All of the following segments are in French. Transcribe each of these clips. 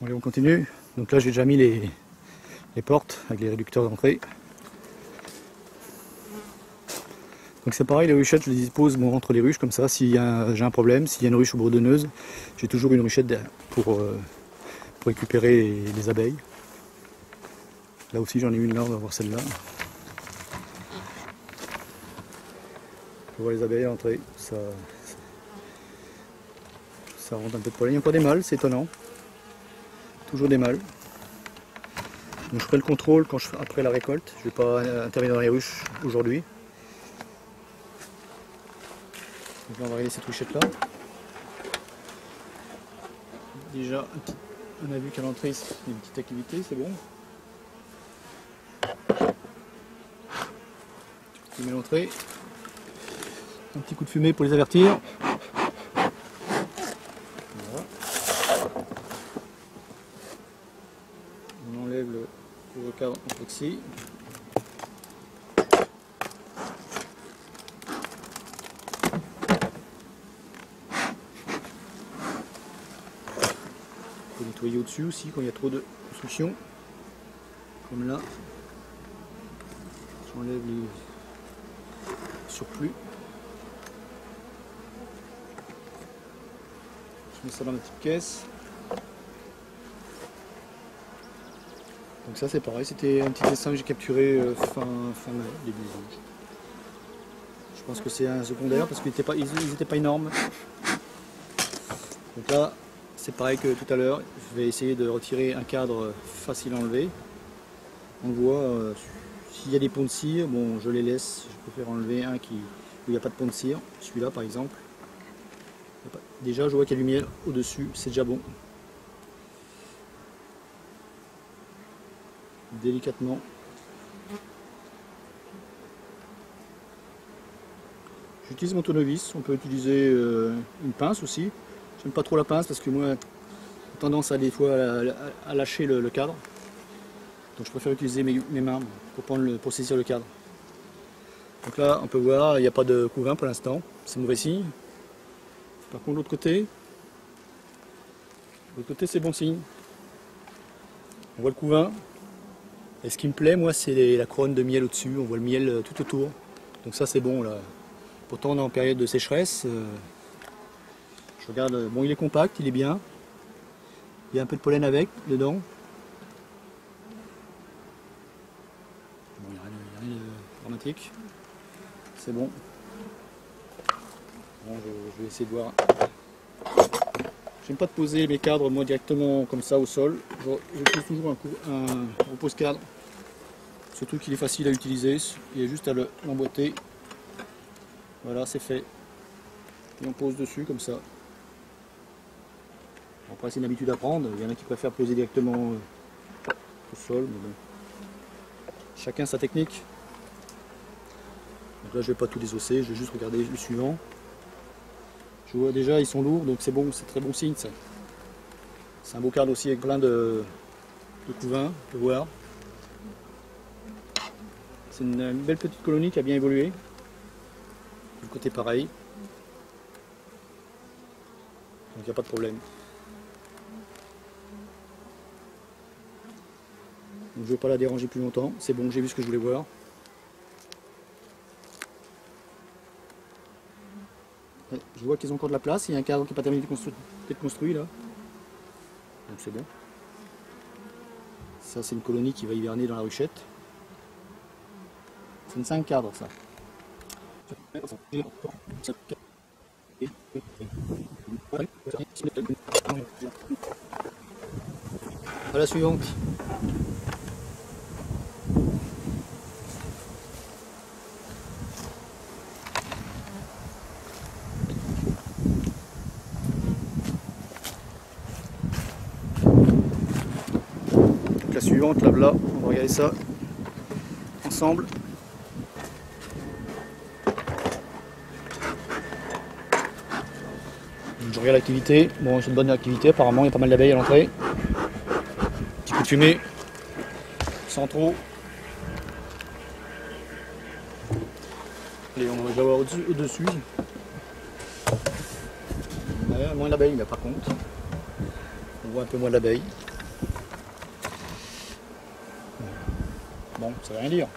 Allez, on continue. Donc là j'ai déjà mis les portes avec les réducteurs d'entrée. Donc c'est pareil, les ruchettes je les dispose entre les ruches comme ça. Si j'ai un problème, s'il y a une ruche bourdonneuse, j'ai toujours une ruchette pour récupérer les abeilles. Là aussi j'en ai une là, on va voir celle-là. On voit les abeilles à l'entrée, ça rentre un peu de pollen. Il y a encore des mâles, c'est étonnant. Toujours des mâles. Donc je ferai le contrôle après la récolte. Je ne vais pas intervenir dans les ruches aujourd'hui. Donc là on va regarder cette ruchette là. Déjà on a vu qu'à l'entrée il y a une petite activité, c'est bon. Je mets l'entrée. Un petit coup de fumée pour les avertir. Voilà. On enlève le couvre-cadre en plexi. On peut nettoyer au-dessus aussi quand il y a trop de construction. Comme là. J'enlève les surplus. Je mets ça dans la petite caisse. Donc ça c'est pareil, c'était un petit dessin que j'ai capturé fin mai, début juin. Je pense que c'est un secondaire parce qu'ils n'étaient pas énormes. Donc là c'est pareil que tout à l'heure, je vais essayer de retirer un cadre facile à enlever. On voit, s'il y a des ponts de cire, bon je les laisse, je préfère enlever un où il n'y a pas de pont de cire, celui-là par exemple. Déjà je vois qu'il y a du miel au-dessus, c'est déjà bon. Délicatement. J'utilise mon tournevis, on peut utiliser une pince aussi. J'aime pas trop la pince parce que moi j'ai tendance à des fois à lâcher le cadre. Donc je préfère utiliser mes mains pour saisir le cadre. Donc là on peut voir, il n'y a pas de couvain pour l'instant, c'est mauvais signe. Par contre l'autre côté c'est bon signe. On voit le couvain. Et ce qui me plaît moi c'est la couronne de miel au-dessus, on voit le miel tout autour. Donc ça c'est bon là. Pourtant on est en période de sécheresse. Je regarde, bon il est compact, il est bien. Il y a un peu de pollen dedans. Bon, il n'y a rien de dramatique. C'est bon. Bon, je vais essayer de voir. J'aime pas de poser mes cadres moi directement comme ça au sol. Je pose toujours un repose-cadre. Surtout qu'il est facile à utiliser. Il y a juste à l'emboîter. Voilà, c'est fait. Et on pose dessus comme ça. Après c'est une habitude à prendre. Il y en a qui préfèrent poser directement au sol. Mais bon. Chacun sa technique. Donc là je vais pas tout désosser, je vais juste regarder le suivant. Je vois déjà ils sont lourds, donc c'est bon, c'est très bon signe ça. C'est un beau cadre aussi avec plein de couvains, on peut voir. C'est une belle petite colonie qui a bien évolué. Du côté pareil. Donc il n'y a pas de problème. Donc, je ne vais pas la déranger plus longtemps, c'est bon, j'ai vu ce que je voulais voir. Je vois qu'ils ont encore de la place, il y a un cadre qui n'est pas terminé d'être construit là. Donc c'est bon. Ça c'est une colonie qui va hiverner dans la ruchette. C'est une 5 cadres ça. À la suivante. Donc la suivante, là, on va regarder ça ensemble. Je regarde l'activité. Bon, c'est une bonne activité. Apparemment, il y a pas mal d'abeilles à l'entrée. Petit coup de fumée, sans trop. Allez, on va déjà voir au-dessus. Ouais, moins d'abeilles là par contre. On voit un peu moins l'abeille. Bon, ça veut rien dire.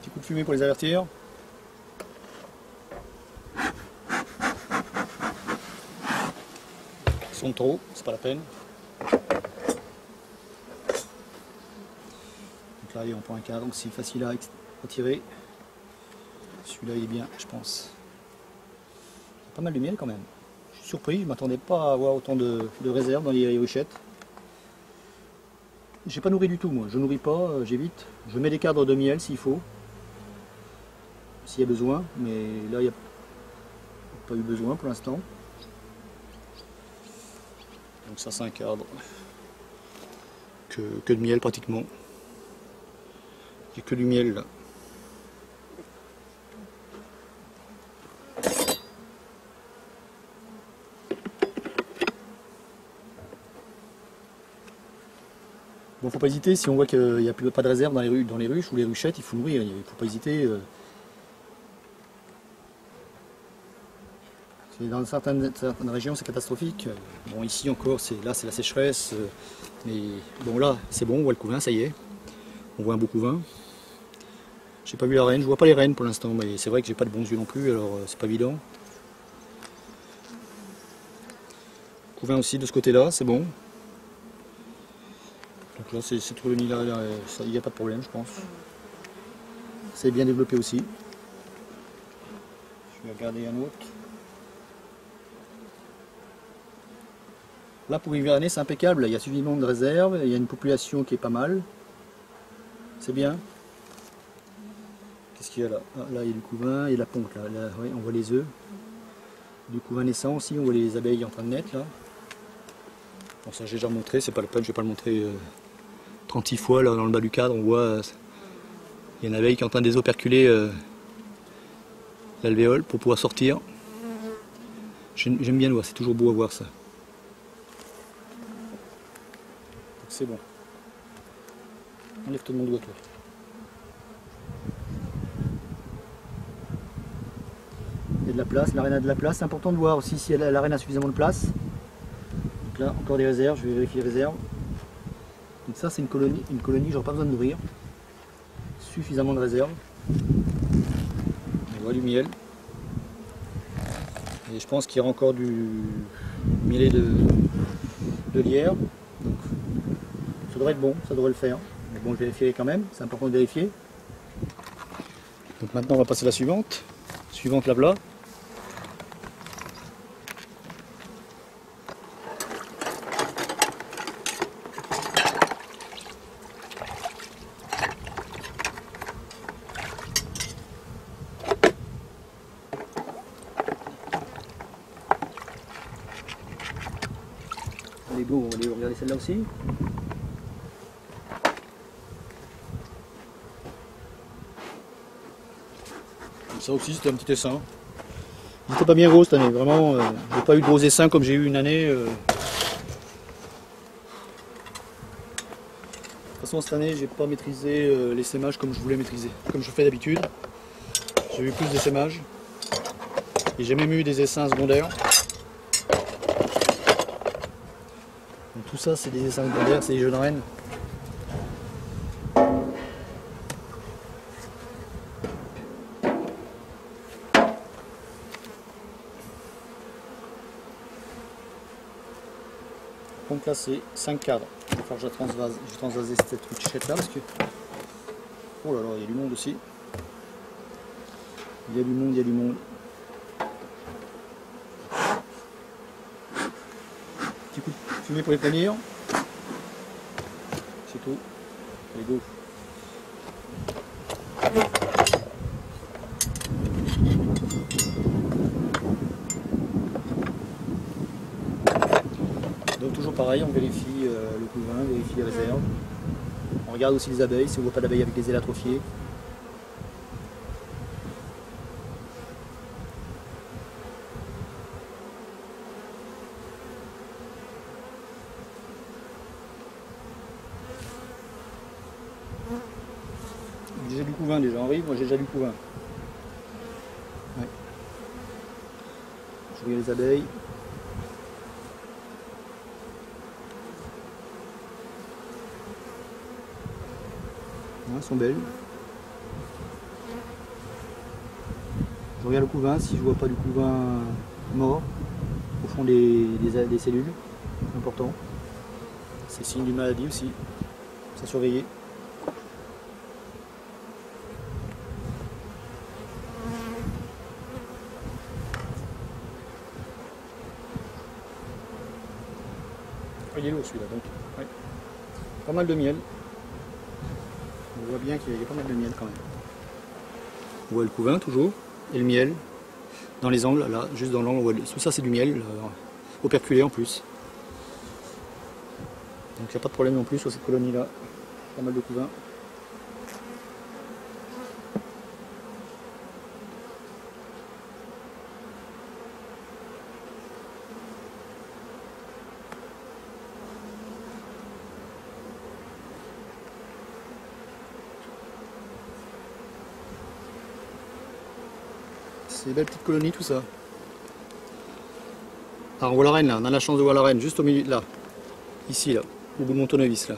Petit coup de fumée pour les avertir. Ils sont trop, c'est pas la peine. Donc là, allez, on prend un cadre aussi facile à retirer. Celui-là il est bien, je pense. Il y a pas mal de miel quand même. Je suis surpris, je ne m'attendais pas à avoir autant de réserve dans les ruchettes. J'ai pas nourri du tout moi, je nourris pas, j'évite. Je mets des cadres de miel s'il faut. S'il y a besoin, mais là il n'y a pas eu besoin pour l'instant. Donc ça c'est un cadre que de miel pratiquement. Il n'y a que du miel là. Bon, faut pas hésiter, si on voit qu'il n'y a pas de réserve dans les ruches ou les ruchettes, il faut nourrir, il faut pas hésiter. Dans certaines régions c'est catastrophique. Bon, ici encore, là c'est la sécheresse, mais bon là c'est bon, on voit le couvain, ça y est. On voit un beau couvain. J'ai pas vu la reine, je vois pas les reines pour l'instant, mais c'est vrai que j'ai pas de bons yeux non plus, alors c'est pas évident. Couvain aussi de ce côté-là, c'est bon. Donc là c'est tout le nid là, il n'y a pas de problème je pense. C'est bien développé aussi. Je vais regarder un autre. Là pour hiverner c'est impeccable, il y a suffisamment de réserve, il y a une population qui est pas mal. C'est bien. Qu'est-ce qu'il y a là? Ah, là il y a du couvain, il y a la ponte là, ouais, on voit les œufs. Du couvain naissant aussi, on voit les abeilles en train de naître là. Bon ça j'ai déjà montré, c'est pas la peine, je vais pas le montrer 36 fois là dans le bas du cadre, on voit il y a une abeille qui est en train de désoperculer l'alvéole pour pouvoir sortir. J'aime bien le voir, c'est toujours beau à voir ça. C'est bon. Enlève-toi de mon doigt, toi. Il y a de la place, la reine a de la place. C'est important de voir aussi si la reine a suffisamment de place. Donc là, encore des réserves, je vais vérifier les réserves. Donc ça, c'est une colonie, j'aurai pas besoin de nourrir. Suffisamment de réserves. On voit du miel. Et je pense qu'il y aura encore du mielet de lierre. Donc, ça devrait être bon, ça devrait le faire. Mais bon, je vérifierai quand même, c'est important de vérifier. Donc maintenant, on va passer à la suivante. Suivante là-bas. Allez go, on va aller regarder celle-là aussi. Ça aussi c'était un petit essaim. Il n'était pas bien gros cette année, vraiment. J'ai pas eu de gros essaims comme j'ai eu une année. De toute façon cette année j'ai pas maîtrisé l'essaimage comme je voulais maîtriser, comme je fais d'habitude. J'ai eu plus d'essaimage. Et j'ai même eu des essaims secondaires. Donc tout ça c'est des essaims secondaires, c'est des jeunes reines. Donc là c'est 5 cadres. Il va falloir que je transvase cette ruchette là parce que. Oh là là, il y a du monde aussi. Il y a du monde, il y a du monde. Petit coup de fumée pour les prévenir. C'est tout. Allez go. Donc toujours pareil, on vérifie le couvain, on vérifie les réserves. On regarde aussi les abeilles, si on ne voit pas d'abeilles avec des ailes atrophiées. J'ai du couvain déjà, Henri, moi j'ai déjà du couvain. Ouais. Je regarde les abeilles. Elles sont belles. Je regarde le couvain, si je vois pas du couvain mort au fond des cellules, c'est important. C'est signe d'une maladie aussi, c'est à surveiller. Il est lourd celui-là donc. Ouais. Pas mal de miel. On voit bien qu'il y a pas mal de miel quand même. On voit le couvain toujours et le miel dans les angles, là, juste dans l'angle. Tout ça c'est du miel, operculé en plus. Donc il n'y a pas de problème non plus sur cette colonie là. Pas mal de couvain. C'est des belles petites colonies tout ça. Alors on voit la reine là, on a la chance de voir la reine juste au milieu là. Ici là, au bout de mon tournevis là.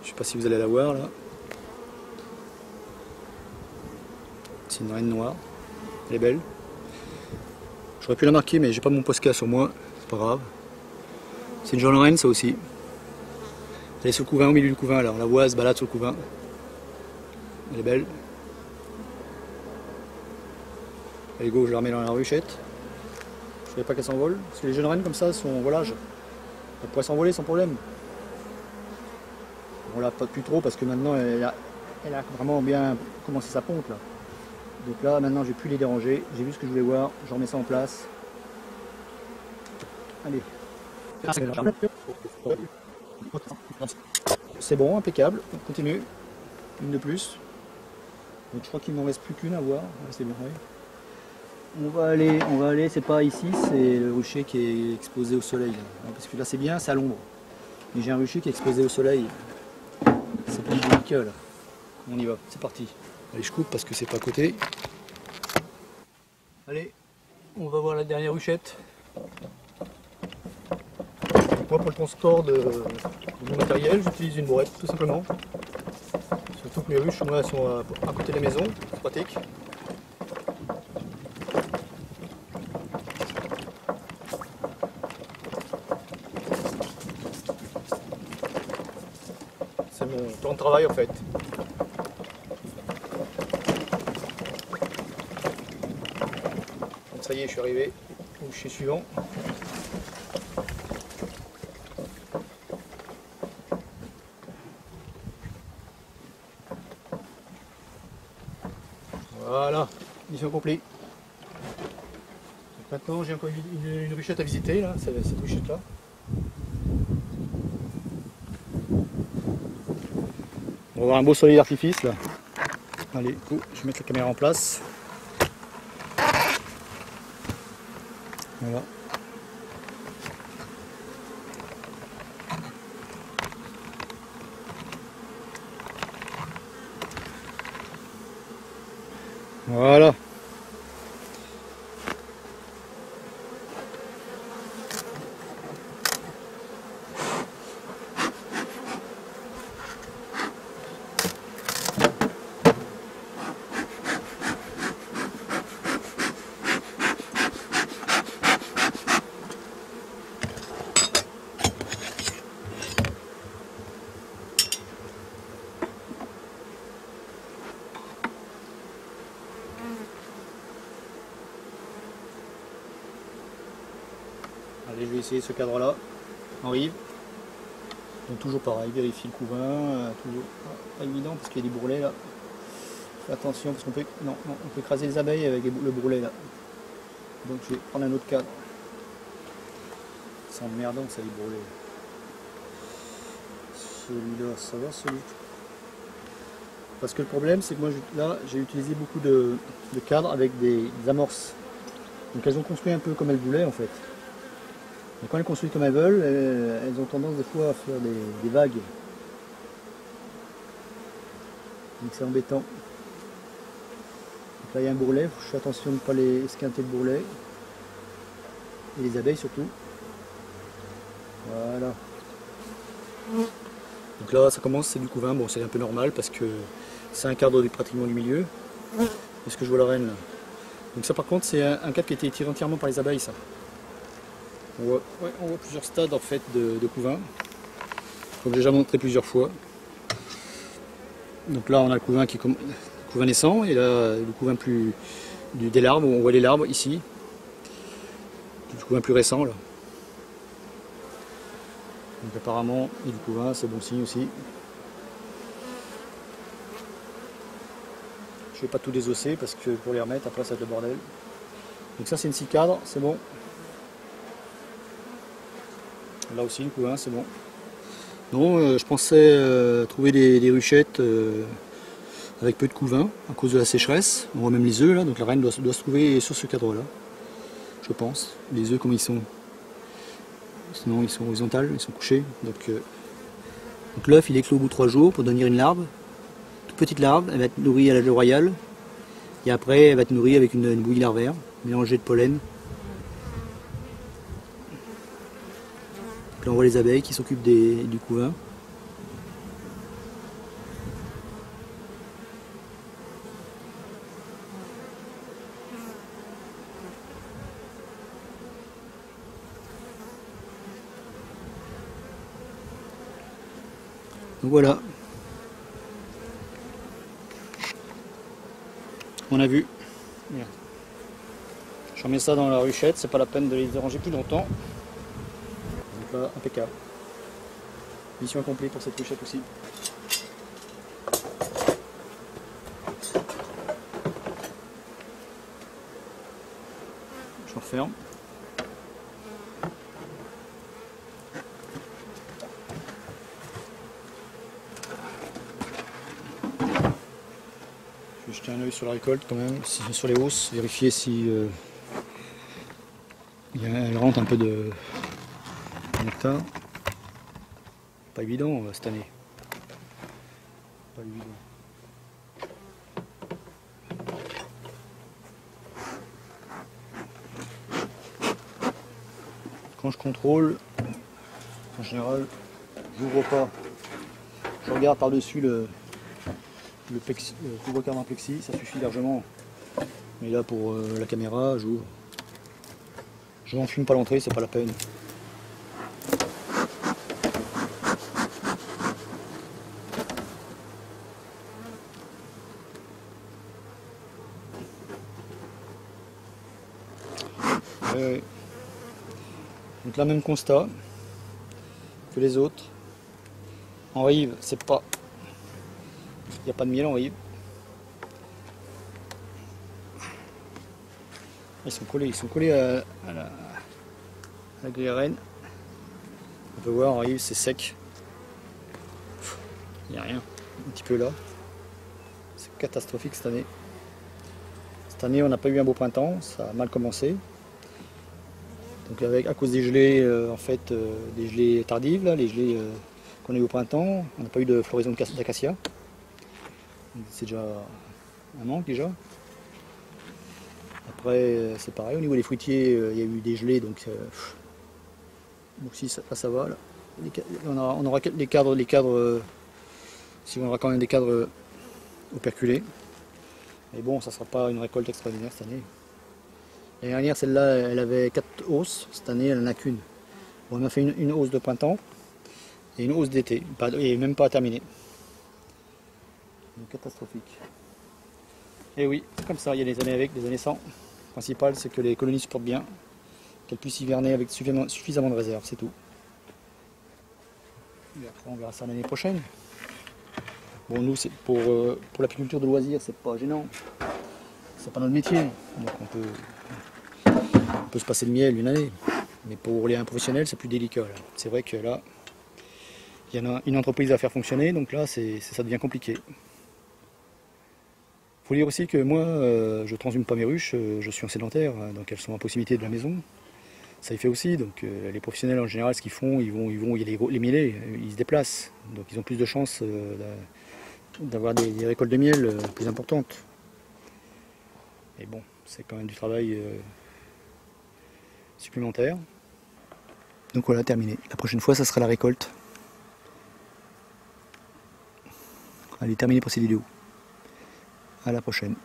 Je sais pas si vous allez la voir là. C'est une reine noire. Elle est belle. J'aurais pu la marquer mais j'ai pas mon Posca sur moi. C'est pas grave. C'est une jeune reine ça aussi. Elle est sur le couvain, au milieu du couvain là. On la voit, elle se balade sur le couvain. Elle est belle. Allez go, je la remets dans la ruchette. Je ne voulais pas qu'elle s'envole. Parce que les jeunes reines comme ça sont en volage. Elle pourrait s'envoler sans problème. On l'a pas plus trop parce que maintenant elle a vraiment bien commencé sa ponte là. Donc là maintenant je vais plus les déranger. J'ai vu ce que je voulais voir. Je remets ça en place. Allez. C'est bon, impeccable. On continue. Une de plus. Donc je crois qu'il ne m'en reste plus qu'une à voir. Ouais, c'est bon, oui. On va aller, c'est pas ici, c'est le rucher qui est exposé au soleil. Parce que là c'est bien, c'est à l'ombre. Mais j'ai un rucher qui est exposé au soleil. C'est plus délicat là. On y va, c'est parti. Allez, je coupe parce que c'est pas à côté. Allez, on va voir la dernière ruchette. Moi pour le transport de mon matériel, j'utilise une bourrette tout simplement. Surtout que mes ruches moi, sont à côté des maisons, c'est pratique. C'est mon temps de travail en fait. Donc ça y est, je suis arrivé au rucher suivant. Voilà, mission accomplie. Maintenant j'ai encore une ruchette à visiter, là, cette ruchette là. On va voir un beau soleil d'artifice là. Allez, go, je vais mettre la caméra en place. Voilà. Voilà. Allez, je vais essayer ce cadre-là. On arrive. Donc toujours pareil, vérifier le couvain, toujours pas évident parce qu'il y a des bourrelets là. Fais attention parce qu'on peut, non, on peut écraser les abeilles avec le bourrelet là. Donc je vais prendre un autre cadre. C'est emmerdant ça les bourrelets. Celui-là, ça va celui. Parce que le problème, c'est que moi, là, j'ai utilisé beaucoup de cadres avec des amorces. Donc elles ont construit un peu comme elles voulaient en fait. Et quand elles construisent comme elles veulent, elles ont tendance des fois à faire des vagues. Donc c'est embêtant. Donc là il y a un bourrelet, je fais attention de ne pas les esquinter le bourrelet. Et les abeilles surtout. Voilà. Donc là ça commence, c'est du couvain, bon c'est un peu normal parce que c'est un cadre pratiquement du milieu. Est-ce que je vois la reine là? Donc ça par contre c'est un cadre qui a été tiré entièrement par les abeilles ça. On voit plusieurs stades en fait de couvain. Comme j'ai déjà montré plusieurs fois. Donc là on a le couvain qui est couvain naissant et là le couvain des larves, on voit les larves ici. Le couvain plus récent là. Donc apparemment il y a du couvain, c'est bon signe aussi. Je ne vais pas tout désosser parce que pour les remettre après ça va être le bordel. Donc ça c'est une scie cadre, c'est bon. Là aussi le couvain c'est bon. Non, je pensais trouver des ruchettes avec peu de couvain à cause de la sécheresse. On voit même les œufs là, donc la reine doit se trouver sur ce cadre là. Je pense. Les œufs comme ils sont. Sinon ils sont horizontales, ils sont couchés. Donc l'œuf il éclot au bout de 3 jours pour devenir une larve. Toute petite larve, elle va être nourrie à l'âge royal. Et après elle va être nourrie avec une bouillie larvaire, mélangée de pollen. Donc là on voit les abeilles qui s'occupent du couvain. Donc voilà, on a vu. Merde. Je remets ça dans la ruchette, c'est pas la peine de les déranger plus longtemps. Donc là, impeccable. Mission accomplie pour cette ruchette aussi. Je referme. Je vais jeter un œil sur la récolte quand même, sur les hausses, vérifier si elle rentre un peu de nectar. Pas évident cette année. Pas évident. Quand je contrôle, en général, j'ouvre pas. Je regarde par-dessus le couvre-cadre en plexi, ça suffit largement. Mais là pour la caméra, j'ouvre. Je n'enfume pas l'entrée, c'est pas la peine. Ouais. Donc là même constat que les autres. En rive, c'est pas. Il n'y a pas de miel en rive. Ils sont collés à la grille reine. On peut voir en rive, c'est sec. Il n'y a rien. Un petit peu là. C'est catastrophique cette année. Cette année, on n'a pas eu un beau printemps, ça a mal commencé. Donc à cause des gelées, en fait, des gelées tardives, là, les gelées qu'on a eu au printemps, on n'a pas eu de floraison d'acacia. C'est déjà un manque déjà. Après, c'est pareil, au niveau des fruitiers, il y a eu des gelées, donc si ça va. Là. On aura les cadres, si on aura quand même des cadres operculés. Mais bon, ça ne sera pas une récolte extraordinaire cette année. L'année dernière, celle-là, elle avait 4 hausses. Cette année, elle n'en a qu'une. Bon, on a fait une hausse de printemps et une hausse d'été, et même pas terminée. Donc, catastrophique. Et oui, c'est comme ça, il y a des années avec, des années sans. Le principal, c'est que les colonies supportent bien, qu'elles puissent hiverner avec suffisamment de réserve, c'est tout. Et après, on verra ça l'année prochaine. Bon, nous, c'est pour l'apiculture de loisirs, c'est pas gênant. C'est pas notre métier. Donc on peut se passer de miel une année. Mais pour les professionnels, c'est plus délicat. C'est vrai que là, il y en a une entreprise à faire fonctionner, donc là, ça devient compliqué. Faut dire aussi que moi, je transhume pas mes ruches, je suis un sédentaire, donc elles sont à proximité de la maison. Ça y fait aussi, donc les professionnels en général, ce qu'ils font, il y a les mielés, ils se déplacent, donc ils ont plus de chances d'avoir des récoltes de miel plus importantes. Et bon, c'est quand même du travail supplémentaire. Donc voilà, terminé. La prochaine fois, ça sera la récolte. Allez, terminé pour cette vidéo. À la prochaine.